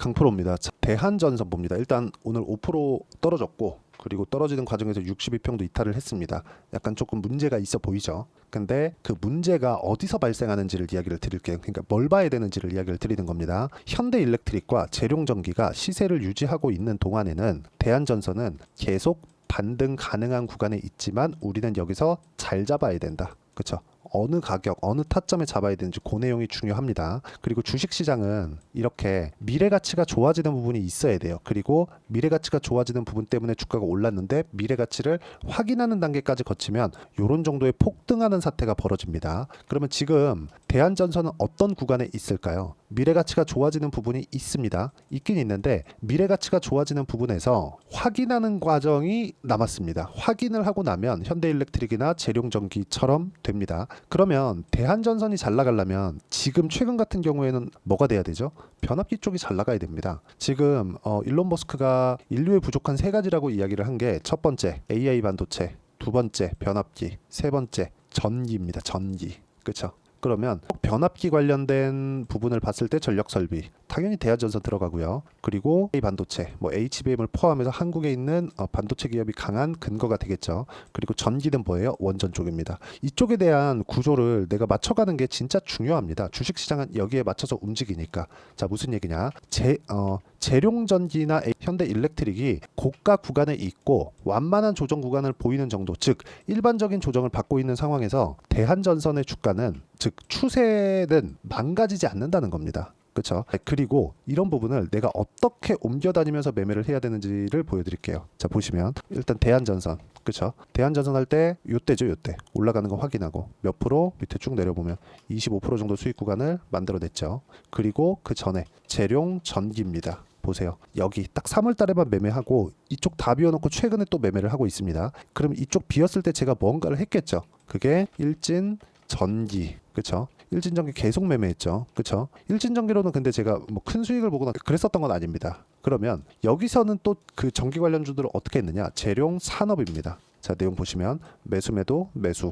강프로입니다. 자, 대한전선 봅니다. 일단 오늘 5% 떨어졌고, 그리고 떨어지는 과정에서 62평도 이탈을 했습니다. 약간 조금 문제가 있어 보이죠. 근데 그 문제가 어디서 발생하는지를 이야기를 드릴게요. 그러니까 뭘 봐야 되는지를 이야기를 드리는 겁니다. 현대일렉트릭과 재룡전기가 시세를 유지하고 있는 동안에는 대한전선은 계속 반등 가능한 구간에 있지만 우리는 여기서 잘 잡아야 된다. 그렇죠? 어느 가격, 어느 타점에 잡아야 되는지 그 내용이 중요합니다. 그리고 주식시장은 이렇게 미래가치가 좋아지는 부분이 있어야 돼요. 그리고 미래가치가 좋아지는 부분 때문에 주가가 올랐는데 미래가치를 확인하는 단계까지 거치면 이런 정도의 폭등하는 사태가 벌어집니다. 그러면 지금 대한전선은 어떤 구간에 있을까요? 미래가치가 좋아지는 부분이 있습니다. 있긴 있는데 미래가치가 좋아지는 부분에서 확인하는 과정이 남았습니다. 확인을 하고 나면 현대일렉트릭이나 재룡전기처럼 됩니다. 그러면 대한전선이 잘 나가려면 지금 최근 같은 경우에는 뭐가 돼야 되죠? 변압기 쪽이 잘 나가야 됩니다. 지금 일론 머스크가 인류의 부족한 세 가지라고 이야기를 한 게 첫 번째 AI 반도체, 두 번째 변압기, 세 번째 전기입니다. 전기. 그렇죠? 그러면 변압기 관련된 부분을 봤을 때 전력 설비 당연히 대한전선 들어가고요. 그리고 AI 반도체, 뭐 HBM을 포함해서 한국에 있는 반도체 기업이 강한 근거가 되겠죠. 그리고 전기는 뭐예요? 원전 쪽입니다. 이쪽에 대한 구조를 내가 맞춰가는 게 진짜 중요합니다. 주식시장은 여기에 맞춰서 움직이니까. 자, 무슨 얘기냐? 재룡전기나 현대일렉트릭이 고가 구간에 있고 완만한 조정 구간을 보이는 정도, 즉 일반적인 조정을 받고 있는 상황에서 대한전선의 주가는, 즉 추세는 망가지지 않는다는 겁니다. 그렇죠? 그리고 이런 부분을 내가 어떻게 옮겨다니면서 매매를 해야 되는지를 보여드릴게요. 자, 보시면 일단 대한전선, 그렇죠? 대한전선 할 때 요때죠, 요때 올라가는 거 확인하고 몇 프로 밑에 쭉 내려보면 25% 정도 수익 구간을 만들어냈죠. 그리고 그 전에 재룡전기입니다. 보세요. 여기 딱 3월 달에만 매매하고 이쪽 다 비워놓고 최근에 또 매매를 하고 있습니다. 그럼 이쪽 비었을 때 제가 뭔가를 했겠죠. 그게 일진전기, 그렇죠? 일진전기 계속 매매했죠. 그렇죠? 일진전기로는 근데 제가 뭐 큰 수익을 보거나 그랬었던 건 아닙니다. 그러면 여기서는 또 그 전기 관련주들을 어떻게 했느냐? 재룡산업입니다. 자, 내용 보시면 매수 매도 매수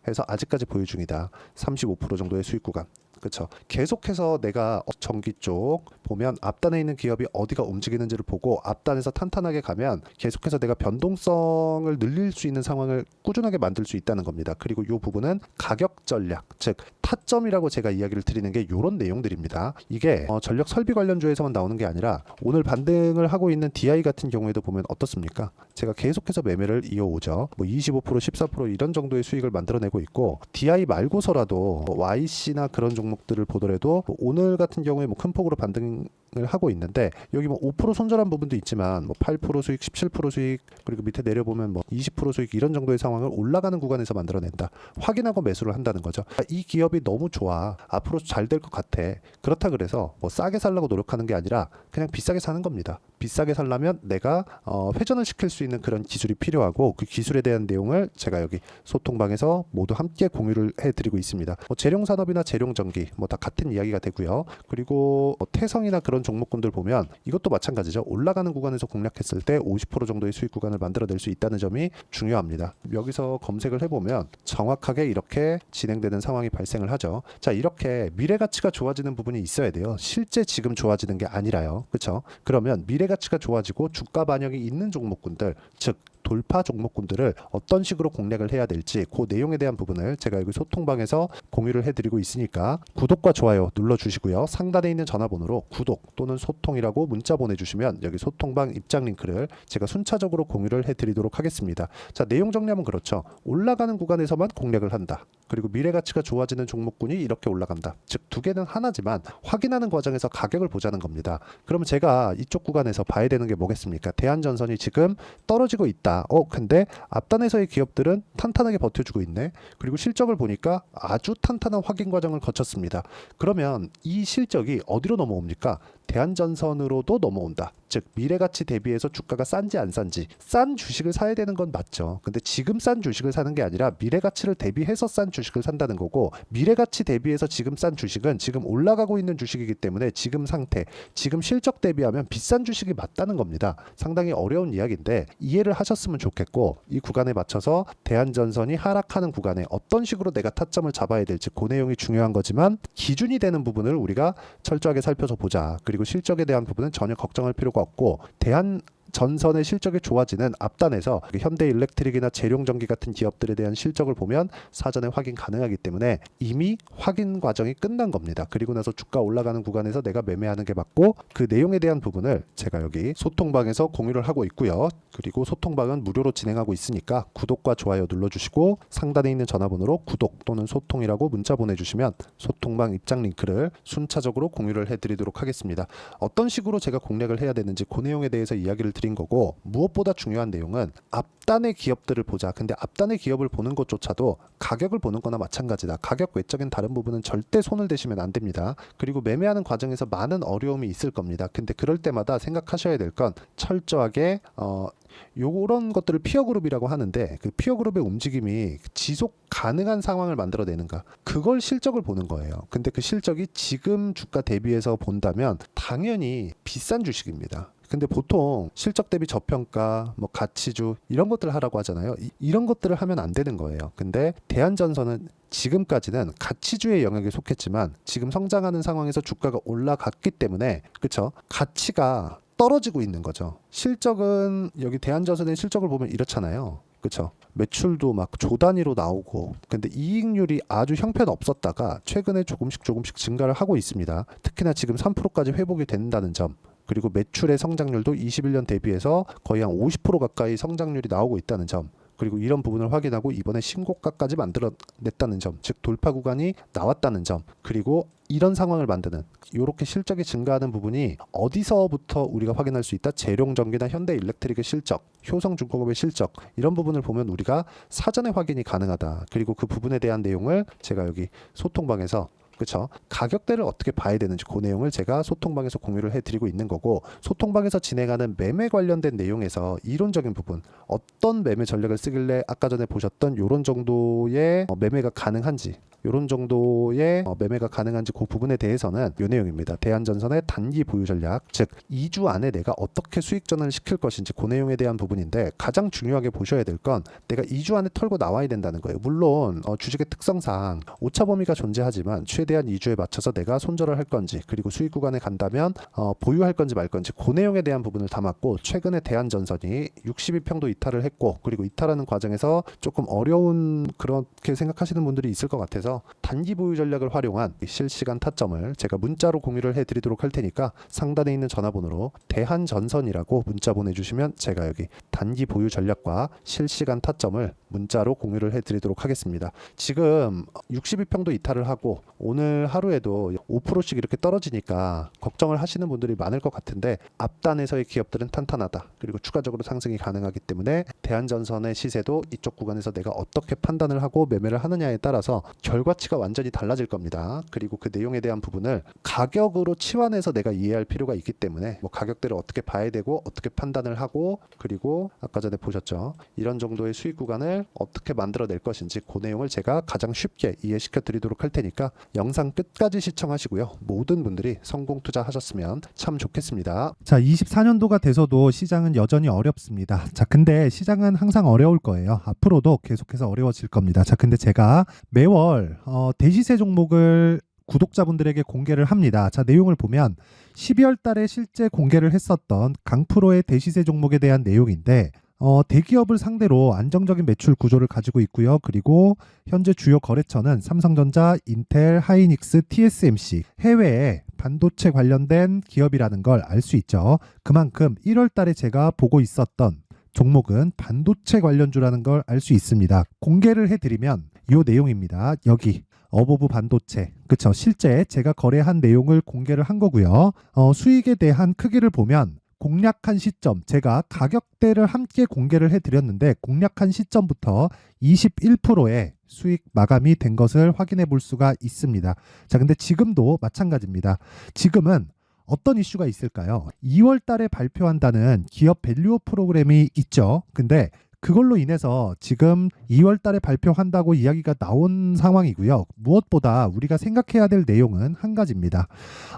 해서 아직까지 보유 중이다. 35% 정도의 수익 구간. 그렇죠. 계속해서 내가 전기 쪽 보면 앞단에 있는 기업이 어디가 움직이는지를 보고 앞단에서 탄탄하게 가면 계속해서 내가 변동성을 늘릴 수 있는 상황을 꾸준하게 만들 수 있다는 겁니다. 그리고 이 부분은 가격 전략, 즉 타점이라고 제가 이야기를 드리는 게 이런 내용들입니다. 이게 전력 설비 관련주에서만 나오는 게 아니라 오늘 반등을 하고 있는 DI 같은 경우에도 보면 어떻습니까? 제가 계속해서 매매를 이어오죠. 뭐 25%, 14% 이런 정도의 수익을 만들어내고 있고, DI 말고서라도 YC나 그런 종목들을 보더라도 오늘 같은 경우에 뭐 큰 폭으로 반등을 하고 있는데 여기 뭐 5% 손절한 부분도 있지만 뭐 8% 수익, 17% 수익, 그리고 밑에 내려보면 뭐 20% 수익 이런 정도의 상황을 올라가는 구간에서 만들어낸다. 확인하고 매수를 한다는 거죠. 이 기업이 너무 좋아. 앞으로 잘 될 것 같아. 그렇다 그래서 뭐 싸게 살라고 노력하는 게 아니라 그냥 비싸게 사는 겁니다. 비싸게 살려면 내가 회전을 시킬 수 있는 그런 기술이 필요하고 그 기술에 대한 내용을 제가 여기 소통방에서 모두 함께 공유를 해드리고 있습니다. 뭐 재룡산업이나 재룡전기 뭐 다 같은 이야기가 되고요. 그리고 태성이나 그런 종목군들 보면 이것도 마찬가지죠. 올라가는 구간에서 공략했을 때 50% 정도의 수익 구간을 만들어낼 수 있다는 점이 중요합니다. 여기서 검색을 해보면 정확하게 이렇게 진행되는 상황이 발생을 하죠. 자, 이렇게 미래가치가 좋아지는 부분이 있어야 돼요. 실제 지금 좋아지는 게 아니라요. 그렇죠? 그러면 미래가치가 좋아지고 주가 반영이 있는 종목군들, 즉 돌파 종목군들을 어떤 식으로 공략을 해야 될지 그 내용에 대한 부분을 제가 여기 소통방에서 공유를 해드리고 있으니까 구독과 좋아요 눌러주시고요. 상단에 있는 전화번호로 구독 또는 소통이라고 문자 보내주시면 여기 소통방 입장 링크를 제가 순차적으로 공유를 해드리도록 하겠습니다. 자, 내용 정리하면 그렇죠. 올라가는 구간에서만 공략을 한다. 그리고 미래가치가 좋아지는 종목군이 이렇게 올라간다. 즉 두 개는 하나지만 확인하는 과정에서 가격을 보자는 겁니다. 그러면 제가 이쪽 구간에서 봐야 되는 게 뭐겠습니까? 대한전선이 지금 떨어지고 있다. 근데 앞단에서의 기업들은 탄탄하게 버텨주고 있네. 그리고 실적을 보니까 아주 탄탄한 확인 과정을 거쳤습니다. 그러면 이 실적이 어디로 넘어옵니까? 대한전선으로도 넘어온다. 즉 미래가치 대비해서 주가가 싼지 안 싼지, 싼 주식을 사야 되는 건 맞죠. 근데 지금 싼 주식을 사는 게 아니라 미래가치를 대비해서 싼 주식을 산다는 거고, 미래가치 대비해서 지금 싼 주식은 지금 올라가고 있는 주식이기 때문에 지금 상태, 지금 실적 대비하면 비싼 주식이 맞다는 겁니다. 상당히 어려운 이야기인데 이해를 하셨으면 좋겠고, 이 구간에 맞춰서 대한전선이 하락하는 구간에 어떤 식으로 내가 타점을 잡아야 될지 그 내용이 중요한 거지만 기준이 되는 부분을 우리가 철저하게 살펴서 보자. 그리고 그리고 실적에 대한 부분은 전혀 걱정할 필요가 없고, 전선의 실적이 좋아지는 앞단에서 현대일렉트릭이나 재룡전기 같은 기업들에 대한 실적을 보면 사전에 확인 가능하기 때문에 이미 확인 과정이 끝난 겁니다. 그리고 나서 주가 올라가는 구간에서 내가 매매하는 게 맞고, 그 내용에 대한 부분을 제가 여기 소통방에서 공유를 하고 있고요. 그리고 소통방은 무료로 진행하고 있으니까 구독과 좋아요 눌러주시고, 상단에 있는 전화번호로 구독 또는 소통이라고 문자 보내주시면 소통방 입장 링크를 순차적으로 공유를 해드리도록 하겠습니다. 어떤 식으로 제가 공략을 해야 되는지 그 내용에 대해서 이야기를 드린 거고, 무엇보다 중요한 내용은 앞단의 기업들을 보자. 근데 앞단의 기업을 보는 것조차도 가격을 보는 거나 마찬가지다. 가격 외적인 다른 부분은 절대 손을 대시면 안 됩니다. 그리고 매매하는 과정에서 많은 어려움이 있을 겁니다. 근데 그럴 때마다 생각하셔야 될 건 철저하게 요런 것들을 피어 그룹이라고 하는데, 그 피어 그룹의 움직임이 지속 가능한 상황을 만들어내는가, 그걸 실적을 보는 거예요. 근데 그 실적이 지금 주가 대비해서 본다면 당연히 비싼 주식입니다. 근데 보통 실적 대비 저평가, 뭐 가치주 이런 것들을 하라고 하잖아요. 이런 것들을 하면 안 되는 거예요. 근데 대한전선은 지금까지는 가치주의 영역에 속했지만 지금 성장하는 상황에서 주가가 올라갔기 때문에, 그쵸? 가치가 떨어지고 있는 거죠. 실적은 여기 대한전선의 실적을 보면 이렇잖아요. 그쵸? 매출도 막 조 단위로 나오고, 근데 이익률이 아주 형편없었다가 최근에 조금씩 증가를 하고 있습니다. 특히나 지금 3%까지 회복이 된다는 점, 그리고 매출의 성장률도 21년 대비해서 거의 한 50% 가까이 성장률이 나오고 있다는 점, 그리고 이런 부분을 확인하고 이번에 신고가까지 만들어냈다는 점, 즉 돌파 구간이 나왔다는 점, 그리고 이런 상황을 만드는, 이렇게 실적이 증가하는 부분이 어디서부터 우리가 확인할 수 있다? 재룡전기나 현대일렉트릭의 실적, 효성중공업의 실적, 이런 부분을 보면 우리가 사전에 확인이 가능하다. 그리고 그 부분에 대한 내용을 제가 여기 소통방에서, 그렇죠? 가격대를 어떻게 봐야 되는지 그 내용을 제가 소통방에서 공유를 해드리고 있는 거고, 소통방에서 진행하는 매매 관련된 내용에서 이론적인 부분, 어떤 매매 전략을 쓰길래 아까 전에 보셨던 이런 정도의 매매가 가능한지, 이런 정도의 매매가 가능한지 그 부분에 대해서는 이 내용입니다. 대한전선의 단기 보유 전략, 즉 2주 안에 내가 어떻게 수익 전환을 시킬 것인지 그 내용에 대한 부분인데, 가장 중요하게 보셔야 될 건 내가 2주 안에 털고 나와야 된다는 거예요. 물론 주식의 특성상 오차 범위가 존재하지만 최대한 2주에 맞춰서 내가 손절을 할 건지, 그리고 수익 구간에 간다면 보유할 건지 말 건지 그 내용에 대한 부분을 담았고, 최근에 대한전선이 62평도 이탈을 했고, 그리고 이탈하는 과정에서 조금 어려운, 그렇게 생각하시는 분들이 있을 것 같아서 단기 보유 전략을 활용한 실시간 타점을 제가 문자로 공유를 해드리도록 할 테니까, 상단에 있는 전화번호로 대한전선이라고 문자 보내주시면 제가 여기 단기 보유 전략과 실시간 타점을 문자로 공유를 해드리도록 하겠습니다. 지금 62평도 이탈을 하고 오늘 하루에도 5%씩 이렇게 떨어지니까 걱정을 하시는 분들이 많을 것 같은데, 앞단에서의 기업들은 탄탄하다. 그리고 추가적으로 상승이 가능하기 때문에 대한전선의 시세도 이쪽 구간에서 내가 어떻게 판단을 하고 매매를 하느냐에 따라서 결과치가 완전히 달라질 겁니다. 그리고 그 내용에 대한 부분을 가격으로 치환해서 내가 이해할 필요가 있기 때문에, 뭐 가격대를 어떻게 봐야 되고 어떻게 판단을 하고, 그리고 아까 전에 보셨죠? 이런 정도의 수익 구간을 어떻게 만들어낼 것인지 그 내용을 제가 가장 쉽게 이해시켜 드리도록 할 테니까 영상 끝까지 시청하시고요. 모든 분들이 성공 투자하셨으면 참 좋겠습니다. 자, 24년도가 돼서도 시장은 여전히 어렵습니다. 자, 근데 시장은 항상 어려울 거예요. 앞으로도 계속해서 어려워질 겁니다. 자, 근데 제가 매월 대시세 종목을 구독자분들에게 공개를 합니다. 자, 내용을 보면 12월 달에 실제 공개를 했었던 강프로의 대시세 종목에 대한 내용인데, 대기업을 상대로 안정적인 매출 구조를 가지고 있고요. 그리고 현재 주요 거래처는 삼성전자, 인텔, 하이닉스, TSMC, 해외에 반도체 관련된 기업이라는 걸 알 수 있죠. 그만큼 1월 달에 제가 보고 있었던 종목은 반도체 관련주라는 걸 알 수 있습니다. 공개를 해드리면 이 내용입니다. 여기 어보브 반도체, 그쵸? 실제 제가 거래한 내용을 공개를 한 거고요. 수익에 대한 크기를 보면 공략한 시점, 제가 가격대를 함께 공개를 해드렸는데 공략한 시점부터 21%의 수익 마감이 된 것을 확인해 볼 수가 있습니다. 자, 근데 지금도 마찬가지입니다. 지금은 어떤 이슈가 있을까요? 2월 달에 발표한다는 기업 밸류업 프로그램이 있죠. 근데 그걸로 인해서 지금 2월 달에 발표한다고 이야기가 나온 상황이고요. 무엇보다 우리가 생각해야 될 내용은 한 가지입니다.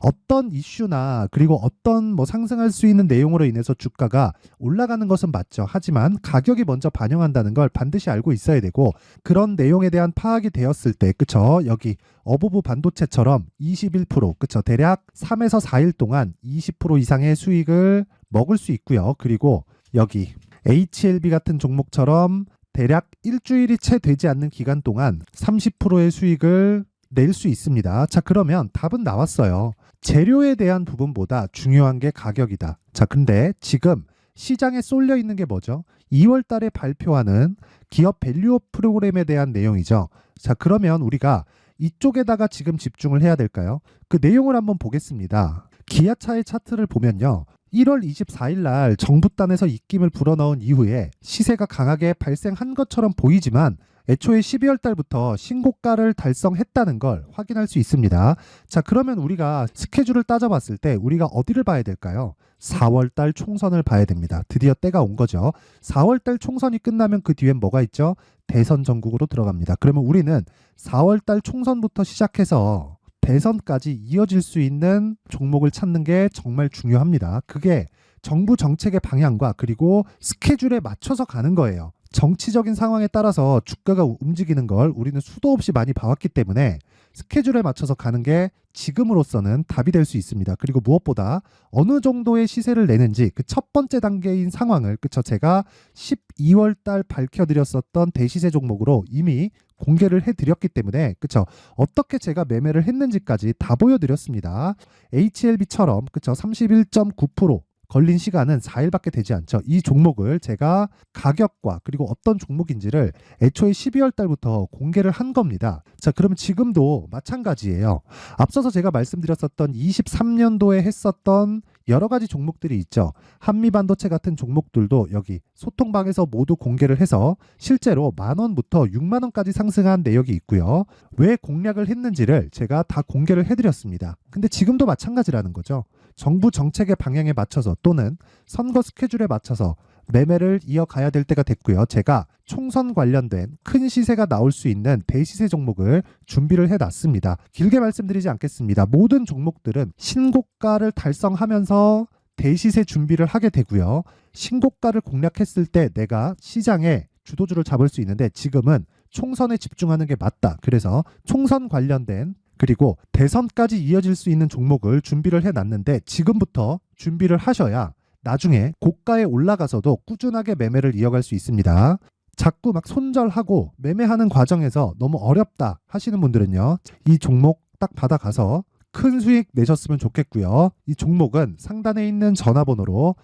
어떤 이슈나 그리고 어떤 뭐 상승할 수 있는 내용으로 인해서 주가가 올라가는 것은 맞죠. 하지만 가격이 먼저 반영한다는 걸 반드시 알고 있어야 되고, 그런 내용에 대한 파악이 되었을 때, 그쵸? 여기 어부부 반도체처럼 21%, 그쵸? 대략 3에서 4일 동안 20% 이상의 수익을 먹을 수 있고요. 그리고 여기 HLB 같은 종목처럼 대략 일주일이 채 되지 않는 기간 동안 30%의 수익을 낼 수 있습니다. 자, 그러면 답은 나왔어요. 재료에 대한 부분보다 중요한 게 가격이다. 자, 근데 지금 시장에 쏠려 있는 게 뭐죠? 2월 달에 발표하는 기업 밸류업 프로그램에 대한 내용이죠. 자, 그러면 우리가 이쪽에다가 지금 집중을 해야 될까요? 그 내용을 한번 보겠습니다. 기아차의 차트를 보면요. 1월 24일 날 정부단에서 입김을 불어넣은 이후에 시세가 강하게 발생한 것처럼 보이지만 애초에 12월 달부터 신고가를 달성했다는 걸 확인할 수 있습니다. 자, 그러면 우리가 스케줄을 따져봤을 때 우리가 어디를 봐야 될까요? 4월 달 총선을 봐야 됩니다. 드디어 때가 온 거죠. 4월 달 총선이 끝나면 그 뒤엔 뭐가 있죠? 대선 전국으로 들어갑니다. 그러면 우리는 4월 달 총선부터 시작해서 대선까지 이어질 수 있는 종목을 찾는 게 정말 중요합니다. 그게 정부 정책의 방향과 그리고 스케줄에 맞춰서 가는 거예요. 정치적인 상황에 따라서 주가가 움직이는 걸 우리는 수도 없이 많이 봐왔기 때문에 스케줄에 맞춰서 가는 게 지금으로서는 답이 될 수 있습니다. 그리고 무엇보다 어느 정도의 시세를 내는지 그 첫 번째 단계인 상황을, 그쵸? 제가 12월 달 밝혀드렸었던 대시세 종목으로 이미 공개를 해드렸기 때문에, 그쵸? 어떻게 제가 매매를 했는지까지 다 보여드렸습니다. HLB처럼, 그쵸? 31.9% 걸린 시간은 4일밖에 되지 않죠. 이 종목을 제가 가격과 그리고 어떤 종목인지를 애초에 12월 달부터 공개를 한 겁니다. 자, 그러면 지금도 마찬가지예요. 앞서서 제가 말씀드렸었던 23년도에 했었던 여러 가지 종목들이 있죠. 한미반도체 같은 종목들도 여기 소통방에서 모두 공개를 해서 실제로 10,000원부터 60,000원까지 상승한 내역이 있고요. 왜 공략을 했는지를 제가 다 공개를 해드렸습니다. 근데 지금도 마찬가지라는 거죠. 정부 정책의 방향에 맞춰서 또는 선거 스케줄에 맞춰서 매매를 이어가야 될 때가 됐고요. 제가 총선 관련된 큰 시세가 나올 수 있는 대시세 종목을 준비를 해놨습니다. 길게 말씀드리지 않겠습니다. 모든 종목들은 신고가를 달성하면서 대시세 준비를 하게 되고요. 신고가를 공략했을 때 내가 시장에 주도주를 잡을 수 있는데 지금은 총선에 집중하는 게 맞다. 그래서 총선 관련된 그리고 대선까지 이어질 수 있는 종목을 준비를 해놨는데 지금부터 준비를 하셔야 나중에 고가에 올라가서도 꾸준하게 매매를 이어갈 수 있습니다. 자꾸 막 손절하고 매매하는 과정에서 너무 어렵다 하시는 분들은요. 이 종목 딱 받아가서 큰 수익 내셨으면 좋겠고요. 이 종목은 상단에 있는 전화번호로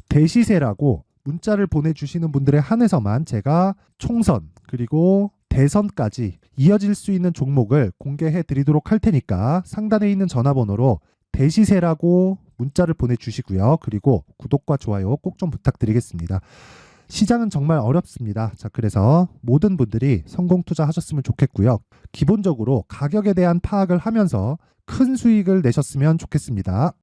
대시세라고 문자를 보내주시는 분들에 한해서만 제가 총선 그리고 대선까지 이어질 수 있는 종목을 공개해 드리도록 할 테니까 상단에 있는 전화번호로 대시세라고 문자를 보내주시고요. 그리고 구독과 좋아요 꼭 좀 부탁드리겠습니다. 시장은 정말 어렵습니다. 자, 그래서 모든 분들이 성공 투자하셨으면 좋겠고요. 기본적으로 가격에 대한 파악을 하면서 큰 수익을 내셨으면 좋겠습니다.